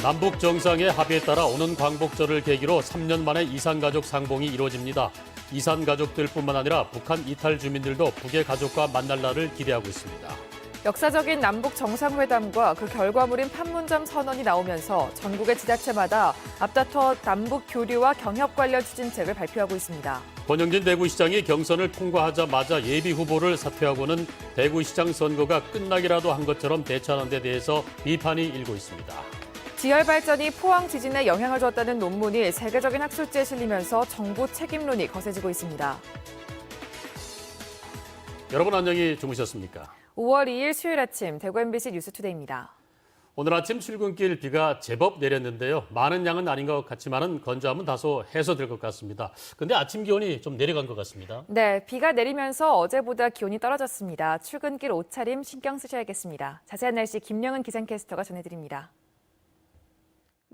남북 정상의 합의에 따라 오는 광복절을 계기로 3년 만에 이산가족 상봉이 이루어집니다. 이산가족들뿐만 아니라 북한 이탈 주민들도 북의 가족과 만날 날을 기대하고 있습니다. 역사적인 남북 정상회담과 그 결과물인 판문점 선언이 나오면서 전국의 지자체마다 앞다퉈 남북 교류와 경협 관련 추진책을 발표하고 있습니다. 권영진 대구시장이 경선을 통과하자마자 예비 후보를 사퇴하고는 대구시장 선거가 끝나기라도 한 것처럼 대처하는 데 대해서 비판이 일고 있습니다. 지열 발전이 포항 지진에 영향을 줬다는 논문이 세계적인 학술지에 실리면서 정부 책임론이 거세지고 있습니다. 여러분 안녕히 주무셨습니까? 5월 2일 수요일 아침 대구 MBC 뉴스투데이입니다. 오늘 아침 출근길 비가 제법 내렸는데요. 많은 양은 아닌 것 같지만은 건조함은 다소 해소될 것 같습니다. 근데 아침 기온이 좀 내려간 것 같습니다. 네, 비가 내리면서 어제보다 기온이 떨어졌습니다. 출근길 옷차림 신경 쓰셔야겠습니다. 자세한 날씨 김영은 기상캐스터가 전해드립니다.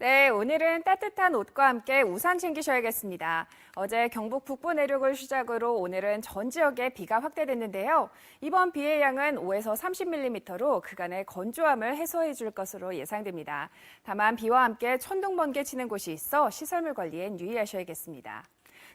네, 오늘은 따뜻한 옷과 함께 우산 챙기셔야겠습니다. 어제 경북 북부 내륙을 시작으로 오늘은 전 지역에 비가 확대됐는데요. 이번 비의 양은 5에서 30mm로 그간의 건조함을 해소해 줄 것으로 예상됩니다. 다만 비와 함께 천둥, 번개 치는 곳이 있어 시설물 관리엔 유의하셔야겠습니다.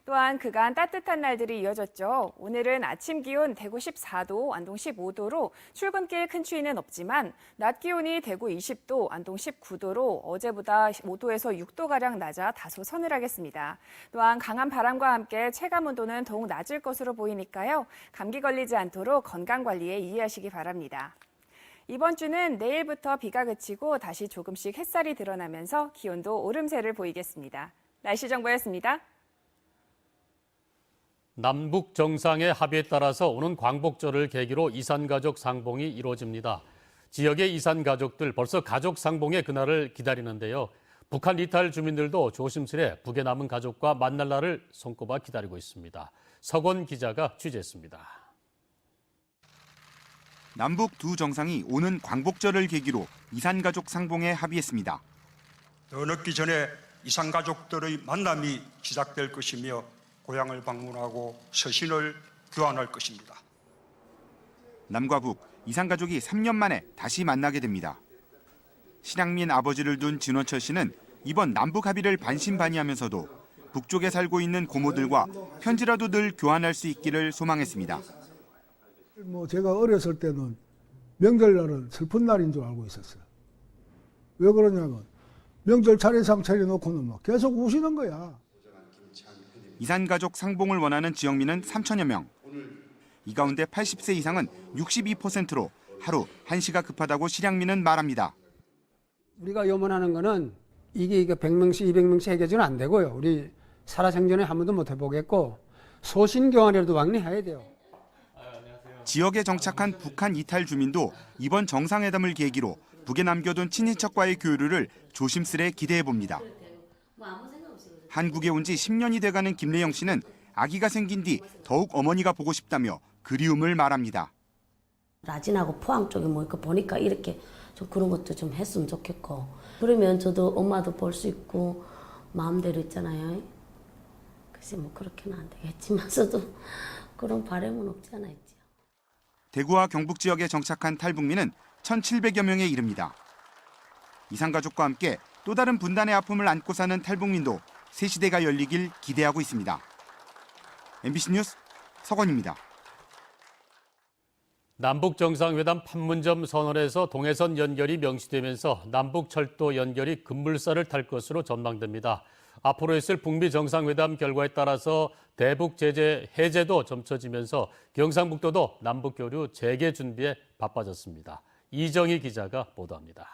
또한 그간 따뜻한 날들이 이어졌죠. 오늘은 아침 기온 대구 14도, 안동 15도로 출근길 큰 추위는 없지만 낮 기온이 대구 20도, 안동 19도로 어제보다 5도에서 6도가량 낮아 다소 서늘하겠습니다. 또한 강한 바람과 함께 체감 온도는 더욱 낮을 것으로 보이니까요. 감기 걸리지 않도록 건강관리에 유의하시기 바랍니다. 이번 주는 내일부터 비가 그치고 다시 조금씩 햇살이 드러나면서 기온도 오름세를 보이겠습니다. 날씨 정보였습니다. 남북 정상의 합의에 따라서 오는 광복절을 계기로 이산가족 상봉이 이루어집니다. 지역의 이산가족들 벌써 가족 상봉의 그날을 기다리는데요. 북한 이탈 주민들도 조심스레 북에 남은 가족과 만날 날을 손꼽아 기다리고 있습니다. 석원 기자가 취재했습니다. 남북 두 정상이 오는 광복절을 계기로 이산가족 상봉에 합의했습니다. 더 늦기 전에 이산가족들의 만남이 시작될 것이며 고향을 방문하고 서신을 교환할 것입니다. 남과 북, 이산가족이 3년 만에 다시 만나게 됩니다. 실향민 아버지를 둔 진원철 씨는 이번 남북 합의를 반신반의하면서도 북쪽에 살고 있는 고모들과 편지라도 늘 교환할 수 있기를 소망했습니다. 제가 어렸을 때는 명절날은 슬픈 날인 줄 알고 있었어요. 왜 그러냐면 명절 차례상 차려놓고는 막 계속 우시는 거야. 이산가족 상봉을 원하는 지역민은 3천여 명. 이 가운데 80세 이상은 62%로 하루 1시가 급하다고 실향민은 말합니다. 우리가 염원하는 거는 이게 100명씩 200명씩 해결은 안 되고요. 우리 살아생전에 한 번도 못 해보겠고 소신교환이라도 왕래해야 돼요. 지역에 정착한 북한 이탈 주민도 이번 정상회담을 계기로 북에 남겨둔 친인척과의 교류를 조심스레 기대해 봅니다. 한국에 온 지 10년이 돼가는 김래영 씨는 아기가 생긴 뒤 더욱 어머니가 보고 싶다며 그리움을 말합니다. 라진하고 포항 쪽에 뭐 이렇게 보니까 이렇게 좀 그런 것도 좀 했으면 좋겠고 그러면 저도 엄마도 볼 수 있고 마음대로 있잖아요. 글쎄 뭐 그렇게는 안 되겠지만서도 그런 바람은 없지 않아 있죠. 대구와 경북 지역에 정착한 탈북민은 1,700여 명에 이릅니다. 이산가족과 함께 또 다른 분단의 아픔을 안고 사는 탈북민도 새 시대가 열리길 기대하고 있습니다. MBC 뉴스 석원입니다. 남북 정상회담 판문점 선언에서 동해선 연결이 명시되면서 남북 철도 연결이 급물살을 탈 것으로 전망됩니다. 앞으로 있을 북미 정상회담 결과에 따라서 대북 제재 해제도 점쳐지면서 경상북도도 남북 교류 재개 준비에 바빠졌습니다. 이정희 기자가 보도합니다.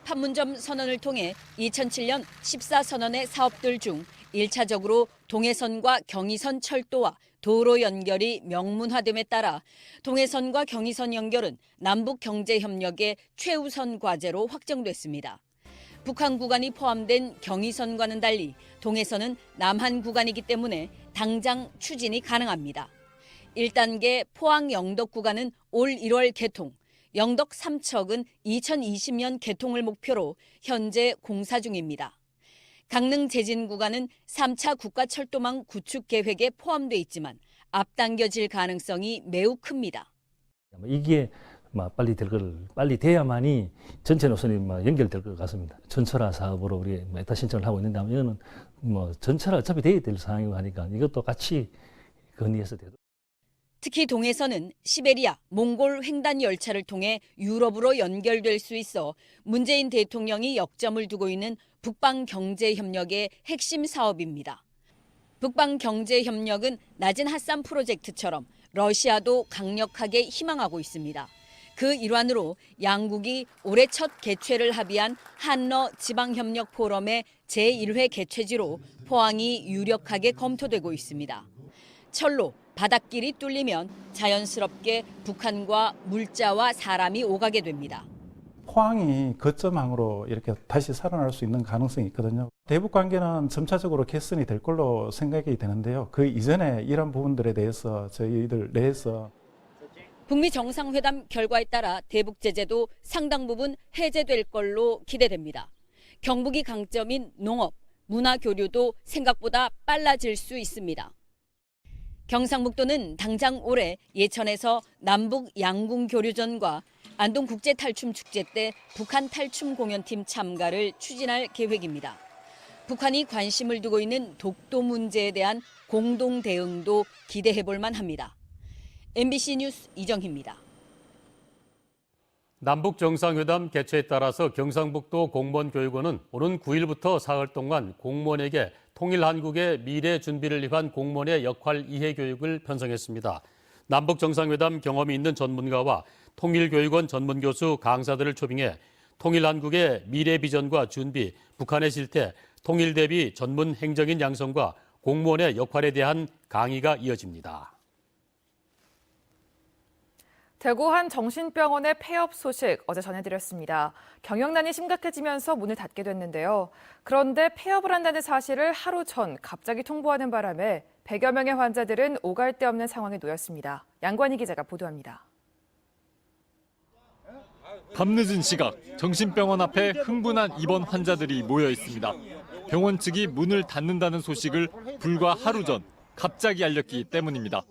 판문점 선언을 통해 2007년 14선언의 사업들 중 1차적으로 동해선과 경의선 철도와 도로 연결이 명문화됨에 따라 동해선과 경의선 연결은 남북 경제협력의 최우선 과제로 확정됐습니다. 북한 구간이 포함된 경의선과는 달리 동해선은 남한 구간이기 때문에 당장 추진이 가능합니다. 1단계 포항 영덕 구간은 올 1월 개통, 영덕 3척은 2020년 개통을 목표로 현재 공사 중입니다. 강릉 제진 구간은 3차 국가철도망 구축 계획에 포함돼 있지만 앞당겨질 가능성이 매우 큽니다. 이게 빨리 돼야만이 전체 노선이 연결될 것 같습니다. 전철화 사업으로 우리 에타 신청을 하고 있는데 이거는 전철화 어차피 돼야 될 상황이고 하니까 이것도 같이 건의해서 되도록. 특히 동해선은 시베리아, 몽골 횡단 열차를 통해 유럽으로 연결될 수 있어 문재인 대통령이 역점을 두고 있는 북방경제협력의 핵심 사업입니다. 북방경제협력은 낮은 핫산 프로젝트처럼 러시아도 강력하게 희망하고 있습니다. 그 일환으로 양국이 올해 첫 개최를 합의한 한러 지방협력 포럼의 제1회 개최지로 포항이 유력하게 검토되고 있습니다. 철로, 바닷길이 뚫리면 자연스럽게 북한과 물자와 사람이 오가게 됩니다. 포항이 거점항으로 이렇게 다시 살아날 수 있는 가능성이 있거든요. 대북 관계는 점차적으로 개선이 될 걸로 생각이 되는데요. 그 이전에 이런 부분들에 대해서 저희들 내에서 북미 정상회담 결과에 따라 대북 제재도 상당 부분 해제될 걸로 기대됩니다. 경북이 강점인 농업, 문화 교류도 생각보다 빨라질 수 있습니다. 경상북도는 당장 올해 예천에서 남북 양궁 교류전과 안동 국제탈춤축제 때 북한 탈춤 공연팀 참가를 추진할 계획입니다. 북한이 관심을 두고 있는 독도 문제에 대한 공동 대응도 기대해 볼 만합니다. MBC 뉴스 이정희입니다. 남북 정상회담 개최에 따라서 경상북도 공무원교육원은 오는 9일부터 사흘 동안 공무원에게 통일한국의 미래 준비를 위한 공무원의 역할 이해 교육을 편성했습니다. 남북 정상회담 경험이 있는 전문가와 통일교육원 전문교수 강사들을 초빙해 통일한국의 미래 비전과 준비, 북한의 실태, 통일 대비 전문 행정인 양성과 공무원의 역할에 대한 강의가 이어집니다. 대구 한 정신병원의 폐업 소식 어제 전해드렸습니다. 경영난이 심각해지면서 문을 닫게 됐는데요. 그런데 폐업을 한다는 사실을 하루 전 갑자기 통보하는 바람에 100여 명의 환자들은 오갈 데 없는 상황에 놓였습니다. 양관희 기자가 보도합니다. 밤늦은 시각 정신병원 앞에 흥분한 입원 환자들이 모여 있습니다. 병원 측이 문을 닫는다는 소식을 불과 하루 전 갑자기 알렸기 때문입니다.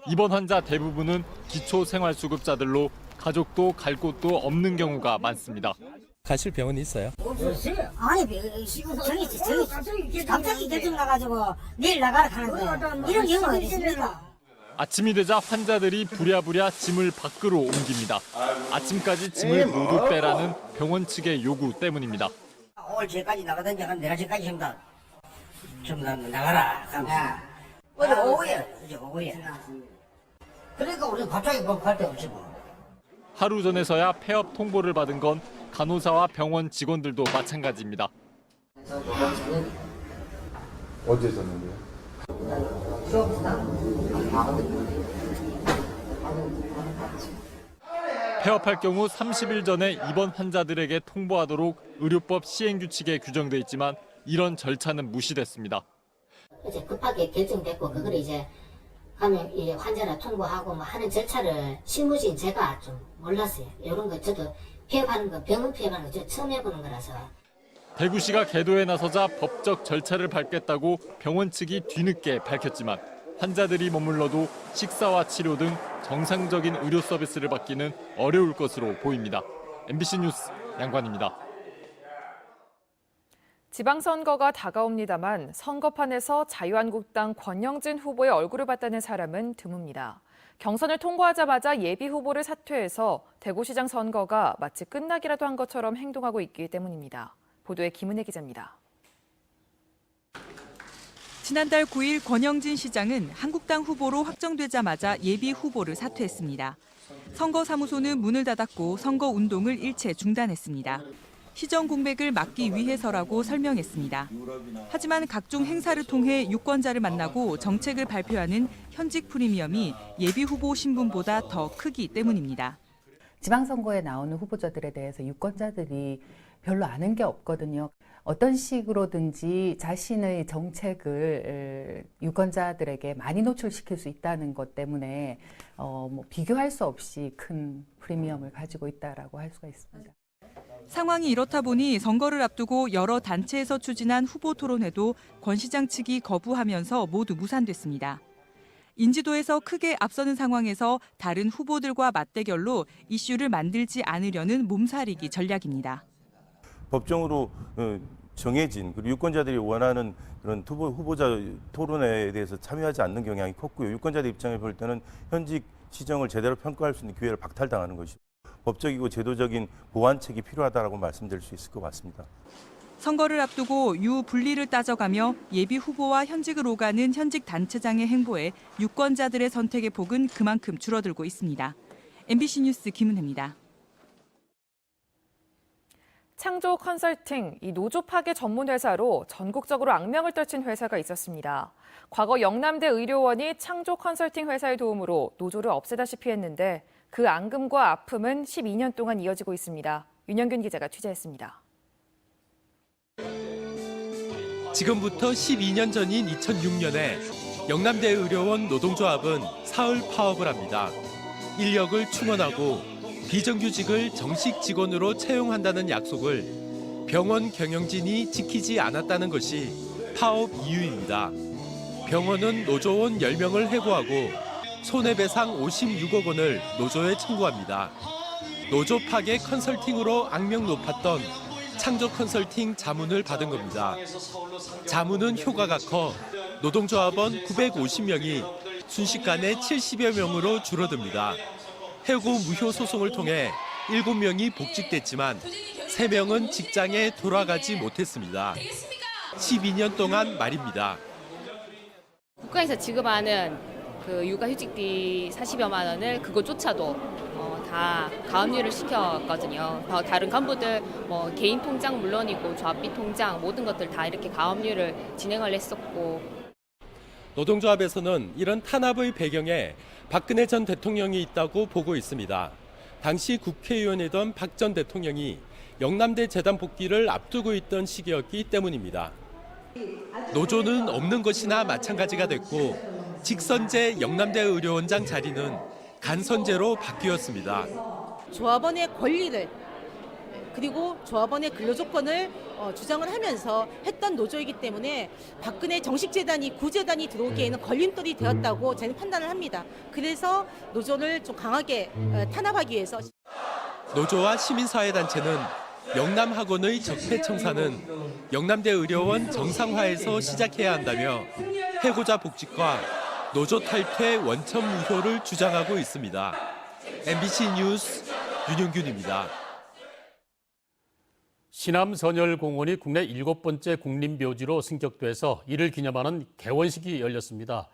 입원 환자 대부분은 기초생활수급자들로 가족도 갈 곳도 없는 경우가 많습니다. 가실 병원이 있어요? 아니, 저기 갑자기 결정 나가지고 내일 나가라 하는데 이런 경우가 어디 있습니까? 아침이 되자 환자들이 부랴부랴 짐을 밖으로 옮깁니다. 아침까지 짐을 모두 빼라는 병원 측의 요구 때문입니다. 오늘 저까지 나가든지 한 내일 저까지 좀 나가라. 어제 오후에. 그러니까 우리 갑자기 갈 데 없지 뭐. 하루 전에서야 폐업 통보를 받은 건 간호사와 병원 직원들도 마찬가지입니다. 언제 졌는데요? 폐업할 경우 30일 전에 입원 환자들에게 통보하도록 의료법 시행규칙에 규정돼 있지만 이런 절차는 무시됐습니다. 이제 급하게 결정됐고 그걸 이제 하면 이 환자를 통보하고 뭐 하는 절차를 실무진 제가 좀 몰랐어요. 이런 거 저도 폐업하는 거 병원 폐업하는 거 저 처음 해보는 거라서. 대구시가 계도에 나서자 법적 절차를 밟겠다고 병원 측이 뒤늦게 밝혔지만 환자들이 머물러도 식사와 치료 등 정상적인 의료 서비스를 받기는 어려울 것으로 보입니다. MBC 뉴스 양관입니다. 지방선거가 다가옵니다만 선거판에서 자유한국당 권영진 후보의 얼굴을 봤다는 사람은 드뭅니다. 경선을 통과하자마자 예비 후보를 사퇴해서 대구시장 선거가 마치 끝나기라도 한 것처럼 행동하고 있기 때문입니다. 보도에 김은혜 기자입니다. 지난달 9일 권영진 시장은 한국당 후보로 확정되자마자 예비 후보를 사퇴했습니다. 선거사무소는 문을 닫았고 선거운동을 일체 중단했습니다. 시정 공백을 막기 위해서라고 설명했습니다. 하지만 각종 행사를 통해 유권자를 만나고 정책을 발표하는 현직 프리미엄이 예비 후보 신분보다 더 크기 때문입니다. 지방선거에 나오는 후보자들에 대해서 유권자들이 별로 아는 게 없거든요. 어떤 식으로든지 자신의 정책을 유권자들에게 많이 노출시킬 수 있다는 것 때문에 비교할 수 없이 큰 프리미엄을 가지고 있다라고 할 수가 있습니다. 상황이 이렇다 보니 선거를 앞두고 여러 단체에서 추진한 후보 토론회도 권 시장 측이 거부하면서 모두 무산됐습니다. 인지도에서 크게 앞서는 상황에서 다른 후보들과 맞대결로 이슈를 만들지 않으려는 몸살이기 전략입니다. 법정으로 정해진 그리고 유권자들이 원하는 그런 후보자 토론회에 대해서 참여하지 않는 경향이 컸고요. 유권자들 입장에 볼 때는 현직 시정을 제대로 평가할 수 있는 기회를 박탈당하는 것이 법적이고 제도적인 보완책이 필요하다고 말씀드릴 수 있을 것 같습니다. 선거를 앞두고 유불리를 따져가며 예비 후보와 현직을 오가는 현직 단체장의 행보에 유권자들의 선택의 폭은 그만큼 줄어들고 있습니다. MBC 뉴스 김은혜입니다. 창조 컨설팅, 이 노조 파괴 전문 회사로 전국적으로 악명을 떨친 회사가 있었습니다. 과거 영남대 의료원이 창조 컨설팅 회사의 도움으로 노조를 없애다시피 했는데 그 앙금과 아픔은 12년 동안 이어지고 있습니다. 윤영균 기자가 취재했습니다. 지금부터 12년 전인 2006년에 영남대 의료원 노동조합은 사흘 파업을 합니다. 인력을 충원하고 비정규직을 정식 직원으로 채용한다는 약속을 병원 경영진이 지키지 않았다는 것이 파업 이유입니다. 병원은 노조원 10명을 해고하고 손해배상 56억 원을 노조에 청구합니다. 노조 파괴 컨설팅으로 악명 높았던 창조 컨설팅 자문을 받은 겁니다. 자문은 효과가 커 노동조합원 950명이 순식간에 70여 명으로 줄어듭니다. 해고 무효 소송을 통해 7명이 복직됐지만 3명은 직장에 돌아가지 못했습니다. 12년 동안 말입니다. 국가에서 지급하는 그 육아휴직비 40여만 원을 그거조차도 다 가압류를 시켰거든요. 다른 간부들 개인 통장 물론이고 조합비 통장 모든 것들 다 이렇게 가압류를 진행을 했었고. 노동조합에서는 이런 탄압의 배경에 박근혜 전 대통령이 있다고 보고 있습니다. 당시 국회의원이던 박 전 대통령이 영남대 재단 복귀를 앞두고 있던 시기였기 때문입니다. 노조는 없는 것이나 마찬가지가 됐고 직선제 영남대 의료원장 자리는 간선제로 바뀌었습니다. 조합원의 권리를 그리고 조합원의 근로조건을 주장을 하면서 했던 노조이기 때문에 박근혜 정식재단이 구재단이 들어오기에는 걸림돌이 되었다고 저는 판단을 합니다. 그래서 노조를 좀 강하게 탄압하기 위해서. 노조와 시민사회단체는 영남학원의 적폐청산은 영남대 의료원 정상화에서 시작해야 한다며 해고자 복직과 노조 탈퇴 원천 무효를 주장하고 있습니다. MBC 뉴스 윤용균입니다. 신암선열공원이 국내 7번째 국립묘지로 승격돼서 이를 기념하는 개원식이 열렸습니다.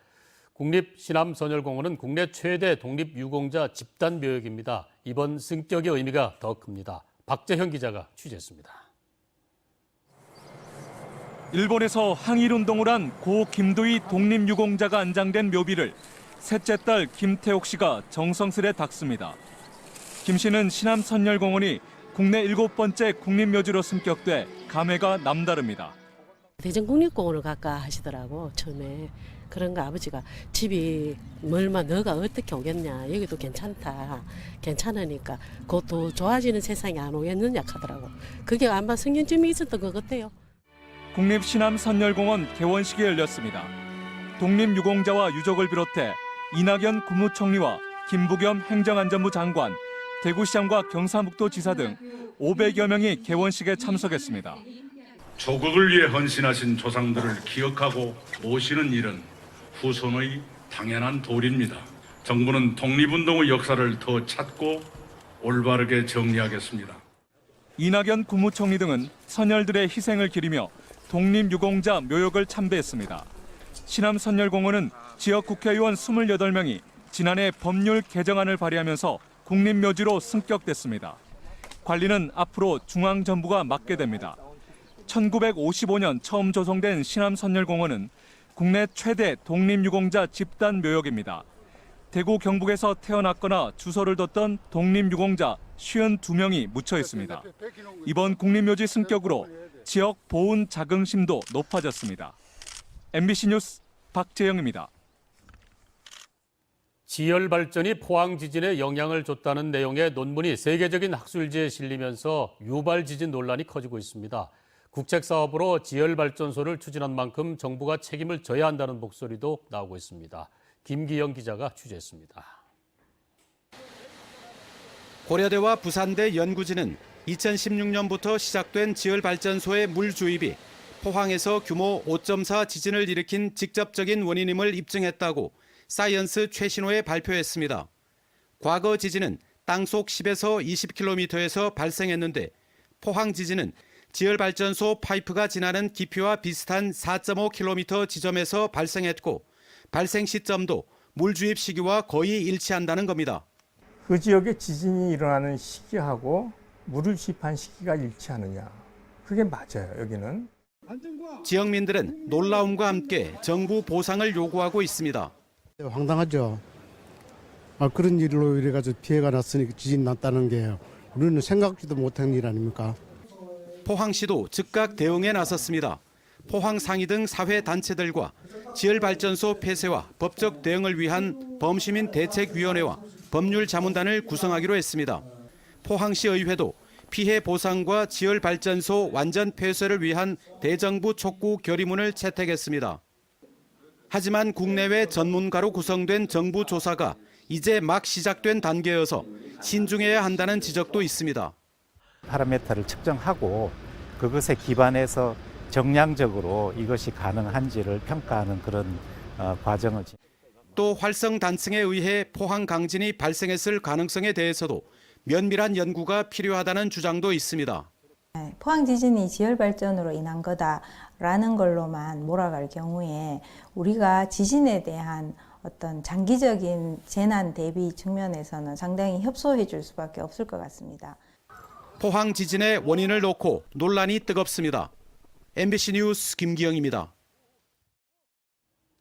국립신암선열공원은 국내 최대 독립유공자 집단묘역입니다. 이번 승격의 의미가 더 큽니다. 박재현 기자가 취재했습니다. 일본에서 항일운동을 한 고 김도희 독립유공자가 안장된 묘비를 셋째 딸 김태옥 씨가 정성스레 닦습니다. 김 씨는 신암선열공원이 국내 7번째 국립묘지로 승격돼 감회가 남다릅니다. 대전국립공원을 갈까 하시더라고 처음에. 그런가 아버지가 집이 멀마 너가 어떻게 오겠냐 여기도 괜찮다 괜찮으니까 그것도 좋아지는 세상이 안 오겠느냐 하더라고. 그게 아마 성견점이 있었던 것 같아요. 국립신암선열공원 개원식이 열렸습니다. 독립유공자와 유족을 비롯해 이낙연 국무총리와 김부겸 행정안전부 장관, 대구시장과 경상북도지사 등 500여 명이 개원식에 참석했습니다. 조국을 위해 헌신하신 조상들을 기억하고 모시는 일은 후손의 당연한 도리입니다. 정부는 독립운동의 역사를 더 찾고 올바르게 정리하겠습니다. 이낙연 국무총리 등은 선열들의 희생을 기리며 독립유공자 묘역을 참배했습니다. 신암선열공원은 지역 국회의원 28명이 지난해 법률 개정안을 발의하면서 국립묘지로 승격됐습니다. 관리는 앞으로 중앙정부가 맡게 됩니다. 1955년 처음 조성된 신암선열공원은 국내 최대 독립유공자 집단 묘역입니다. 대구 경북에서 태어났거나 주소를 뒀던 독립유공자 52명이 묻혀 있습니다. 이번 국립묘지 승격으로 지역 보훈 자긍심도 높아졌습니다. MBC 뉴스 박재영입니다. 지열 발전이 포항 지진에 영향을 줬다는 내용의 논문이 세계적인 학술지에 실리면서 유발 지진 논란이 커지고 있습니다. 국책사업으로 지열 발전소를 추진한 만큼 정부가 책임을 져야 한다는 목소리도 나오고 있습니다. 김기영 기자가 취재했습니다. 고려대와 부산대 연구진은 2016년부터 시작된 지열발전소의 물 주입이 포항에서 규모 5.4 지진을 일으킨 직접적인 원인임을 입증했다고 사이언스 최신호에 발표했습니다. 과거 지진은 땅속 10에서 20km에서 발생했는데 포항 지진은 지열발전소 파이프가 지나는 깊이와 비슷한 4.5km 지점에서 발생했고 발생 시점도 물 주입 시기와 거의 일치한다는 겁니다. 그 지역에 지진이 일어나는 시기하고 물을 주입한 시기가 일치하느냐. 그게 맞아요, 여기는. 지역민들은 놀라움과 함께 정부 보상을 요구하고 있습니다. 황당하죠. 그런 일로 이래가지고 피해가 났으니 지진 났다는 게 우리는 생각지도 못한 일 아닙니까? 포항시도 즉각 대응에 나섰습니다. 포항 상위 등 사회단체들과 지열발전소 폐쇄와 법적 대응을 위한 범시민 대책위원회와 법률자문단을 구성하기로 했습니다. 포항시 의회도 피해 보상과 지열발전소 완전 폐쇄를 위한 대정부 촉구 결의문을 채택했습니다. 하지만 국내외 전문가로 구성된 정부 조사가 이제 막 시작된 단계여서 신중해야 한다는 지적도 있습니다. 파라미터를 측정하고 그것에 기반해서 정량적으로 이것이 가능한지를 평가하는 그런 과정을. 또 활성 단층에 의해 포항 강진이 발생했을 가능성에 대해서도 면밀한 연구가 필요하다는 주장도 있습니다. 포항 지진이 지열발전으로 인한 거다라는 걸로만 몰아갈 경우에 우리가 지진에 대한 어떤 장기적인 재난 대비 측면에서는 상당히 협소해 줄 수밖에 없을 것 같습니다. 포항 지진의 원인을 놓고 논란이 뜨겁습니다. MBC 뉴스 김기영입니다.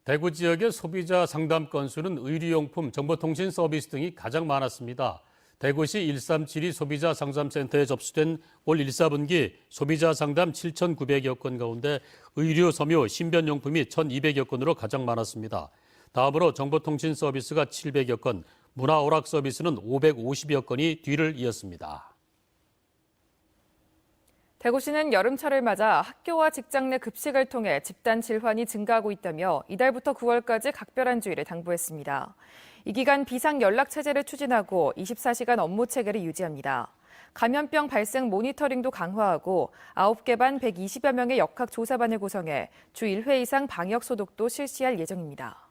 대구 지역의 소비자 상담 건수는 의류용품, 정보통신 서비스 등이 가장 많았습니다. 대구시 1372 소비자 상담센터에 접수된 올 1, 4분기 소비자 상담 7,900여 건 가운데 의류, 섬유, 신변용품이 1,200여 건으로 가장 많았습니다. 다음으로 정보통신 서비스가 700여 건, 문화오락 서비스는 550여 건이 뒤를 이었습니다. 대구시는 여름철을 맞아 학교와 직장 내 급식을 통해 집단 질환이 증가하고 있다며 이달부터 9월까지 각별한 주의를 당부했습니다. 이 기간 비상연락체제를 추진하고 24시간 업무체계를 유지합니다. 감염병 발생 모니터링도 강화하고 9개 반 120여 명의 역학조사반을 구성해 주 1회 이상 방역소독도 실시할 예정입니다.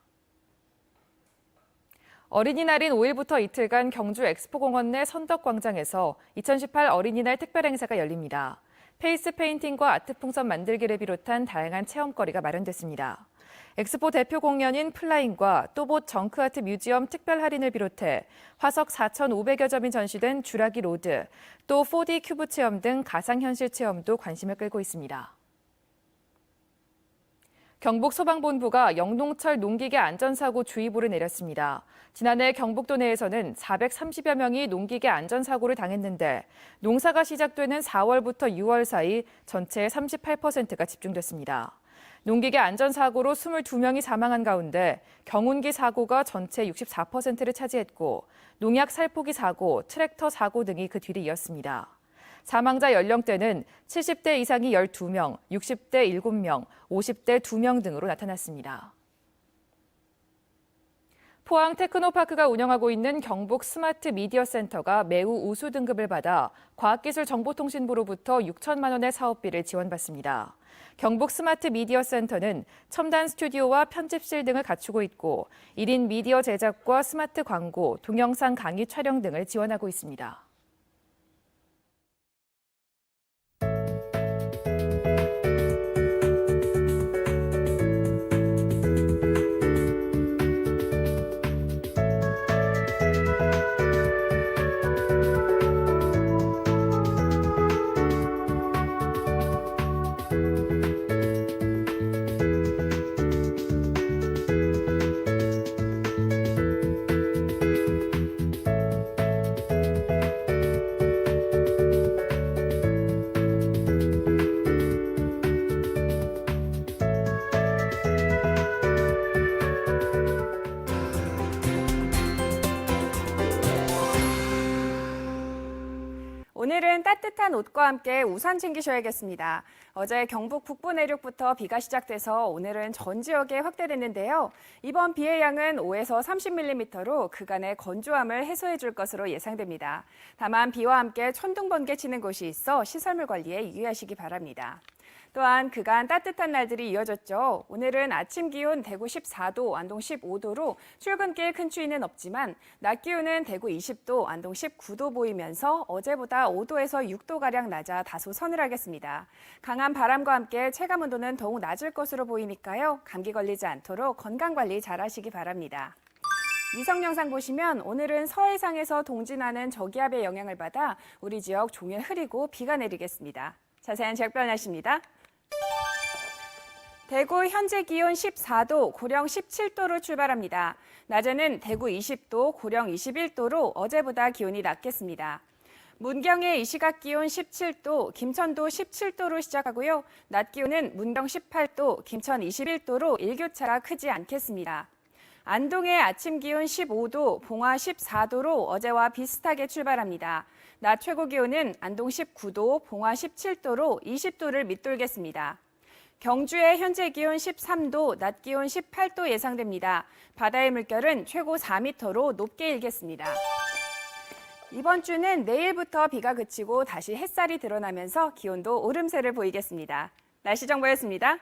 어린이날인 5일부터 이틀간 경주 엑스포공원 내 선덕광장에서 2018 어린이날 특별행사가 열립니다. 페이스 페인팅과 아트 풍선 만들기를 비롯한 다양한 체험거리가 마련됐습니다. 엑스포 대표 공연인 플라잉과 또봇 정크아트 뮤지엄 특별 할인을 비롯해 화석 4,500여 점이 전시된 주라기 로드, 또 4D 큐브 체험 등 가상현실 체험도 관심을 끌고 있습니다. 경북소방본부가 영동철 농기계 안전사고 주의보를 내렸습니다. 지난해 경북도 내에서는 430여 명이 농기계 안전사고를 당했는데 농사가 시작되는 4월부터 6월 사이 전체의 38%가 집중됐습니다. 농기계 안전사고로 22명이 사망한 가운데 경운기 사고가 전체 64%를 차지했고 농약 살포기 사고, 트랙터 사고 등이 그 뒤를 이었습니다. 사망자 연령대는 70대 이상이 12명, 60대 7명, 50대 2명 등으로 나타났습니다. 포항 테크노파크가 운영하고 있는 경북 스마트 미디어 센터가 매우 우수 등급을 받아 과학기술정보통신부로부터 6천만 원의 사업비를 지원받습니다. 경북 스마트 미디어 센터는 첨단 스튜디오와 편집실 등을 갖추고 있고 1인 미디어 제작과 스마트 광고, 동영상 강의 촬영 등을 지원하고 있습니다. 오늘은 따뜻한 옷과 함께 우산 챙기셔야겠습니다. 어제 경북 북부 내륙부터 비가 시작돼서 오늘은 전 지역에 확대됐는데요. 이번 비의 양은 5에서 30mm로 그간의 건조함을 해소해 줄 것으로 예상됩니다. 다만 비와 함께 천둥, 번개 치는 곳이 있어 시설물 관리에 유의하시기 바랍니다. 또한 그간 따뜻한 날들이 이어졌죠. 오늘은 아침 기온 대구 14도, 안동 15도로 출근길 큰 추위는 없지만 낮 기온은 대구 20도, 안동 19도 보이면서 어제보다 5도에서 6도가량 낮아 다소 서늘하겠습니다. 강한 바람과 함께 체감 온도는 더욱 낮을 것으로 보이니까요. 감기 걸리지 않도록 건강관리 잘 하시기 바랍니다. 위성 영상 보시면 오늘은 서해상에서 동진하는 저기압의 영향을 받아 우리 지역 종일 흐리고 비가 내리겠습니다. 자세한 지역별 날씨입니다. 대구 현재 기온 14도, 고령 17도로 출발합니다. 낮에는 대구 20도, 고령 21도로 어제보다 기온이 낮겠습니다. 문경의 이 시각 기온 17도, 김천도 17도로 시작하고요. 낮 기온은 문경 18도, 김천 21도로 일교차가 크지 않겠습니다. 안동의 아침 기온 15도, 봉화 14도로 어제와 비슷하게 출발합니다. 낮 최고 기온은 안동 19도, 봉화 17도로 20도를 밑돌겠습니다. 경주의 현재 기온 13도, 낮 기온 18도 예상됩니다. 바다의 물결은 최고 4m로 높게 일겠습니다. 이번 주는 내일부터 비가 그치고 다시 햇살이 드러나면서 기온도 오름세를 보이겠습니다. 날씨 정보였습니다.